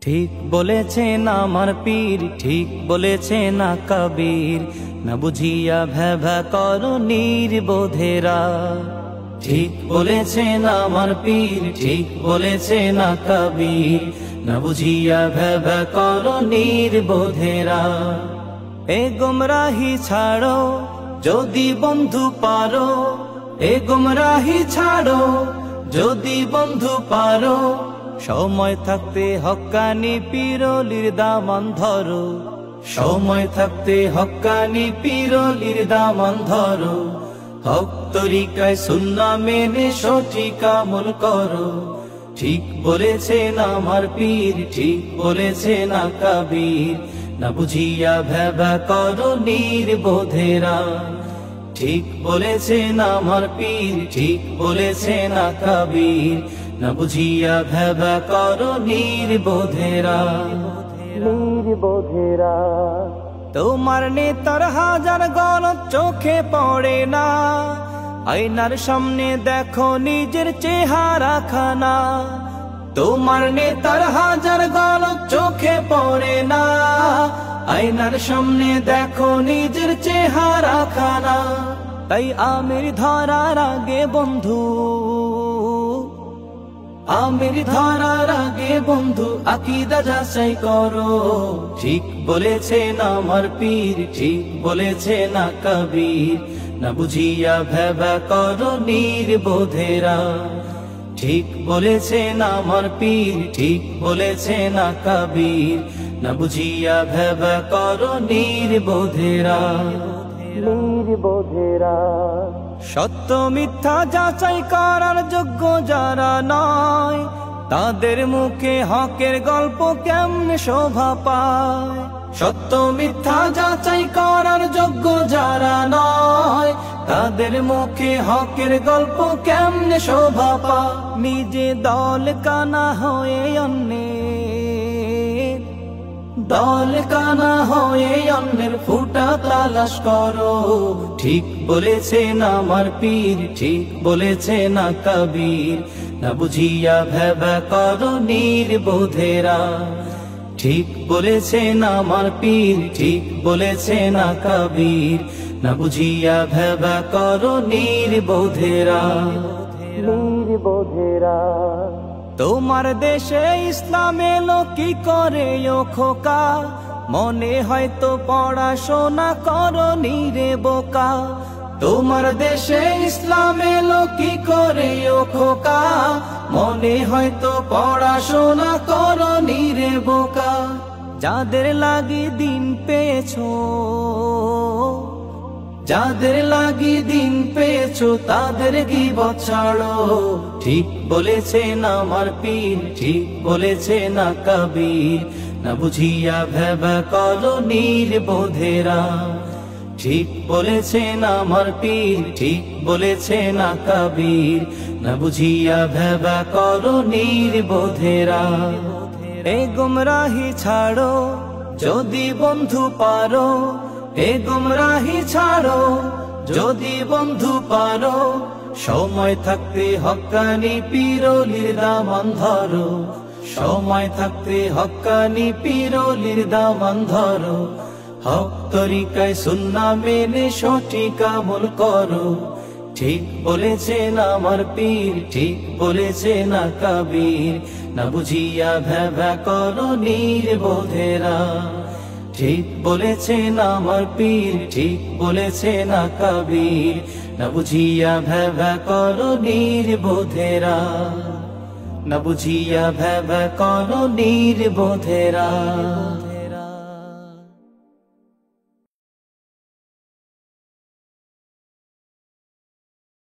ঠিক বলেছেন আমার পীর, ঠিক বলেছেন কবীর, না বুঝিয়া ভেবা করো নির্বোধেরা। ঠিক বলেছেন আমার পীর, ঠিক বলেছেন কবীর, না বুঝিয়া ভেবা করো নির্বোধেরা। এ গুমরাহি ছাড়ো যদি বন্ধু পারো, এ গুমরাহি ছাড়ো যদি বন্ধু পারো, সময় থাকতে হক্কানি পীরলির দামান ধরো, সময় থাকতে হক্কানি পীরলির দামান ধরো। হক তরিকায় সুন্নাহ মেনে সঠিক আমল করো। ঠিক বলেছেন আমার পীর, ঠিক বলেছেন কবীর, না বুঝিয়া ভেবা করো নির্বোধেরা। ঠিক বলেছেন আমার পীর, ঠিক বলেছেন কবীর, না বুঝিয়া ভেবা করো নির্বোধেরা। নির্বোধেরা তোমার নেতার হাজার গলত চোখে পড়ে না, আয়নার সামনে দেখো নিজের চেহারা খানা। তোমার নেতার হাজার গলত চোখে পড়ে না, আয়নার সামনে দেখো নিজের চেহারা খানা। তাই আমির ধরার আগে বন্ধু, আমির ধরার আগে বন্ধু আকীদা যাচাই করো। ঠিক বলেছেন আমার পীর, ঠিক বলেছেন কবীর, না বুঝিয়া ভেবা করো নির্বোধেরা। ঠিক বলেছেন আমার পীর, ঠিক বলেছেন কবীর, না বুঝিয়া ভেবা করো নির্বোধেরা। নির্বোধেরা সত্য মিথ্যা যাচাই করার যোগ্য যারা নয়, তাদের মুখে হকের গল্প কেমনে শোভা পায়। সত্য মিথ্যা যাচাই করার যোগ্য যারা নয়, তাদের মুখে হকের গল্প কেমনে শোভা পায়। নিজে দল কানা হয়ে অন্যের, দল কানা হয়ে অন্যের ফুটা তালাশ করো। ঠিক বলেছেন আমার পীর, ঠিক বলেছেন কবীর, না বুঝিয়া ভেবা করো নির্বোধেরা। ঠিক বলেছেন আমার পীর, ঠিক বলেছেন কবীর, না বুঝিয়া ভেবা করো নির্বোধেরা। নির্বোধেরা তোমার দেশে ইসলাম এলো কি করে ও খোকা, মনে হয়তো পড়াশোনা করো নিরে বোকা। তোমার দেশে ইসলাম এলো কি করে ও খোকা, মনে হয়তো পড়াশোনা করো নিরে বোকা। যাদের লাগি দিন পেয়েছো, যাদের লাগি দিন পেয়েছো তাদের গীবত ছাড়ো। ঠিক বলেছেন আমার পীর, ঠিক বলেছেন কবীর, না বুঝিয়া ভেবা করো নির্বোধেরা। ঠিক বলেছেন আমার পীর, ঠিক বলেছেন কবীর, না বুঝিয়া ভেবা করো নির্বোধেরা। এ গুমরাহি ছাড়ো যদি বন্ধু পারো, এ গুমরাহি ছাড়ো যদি বন্ধু পারো, সময় থাকতে হক্কানি পীরলির দামান ধরো, সময় থাকতে হক্কানি পীরলির দামান ধরো। হক তরিকায় সুন্নাহ মেনে সঠিক আমল করো। ঠিক বলেছেন আমার পীর, ঠিক বলেছেন কবীর, না বুঝিয়া ভেবা করো নির্বোধেরা। ঠিক বলেছেন আমার পীর, ঠিক বলেছেন কবীর, না বুঝিয়া ভেবা করো নির্বোধেরা। না বুঝিয়া ভেবা করো নির্বোধেরা।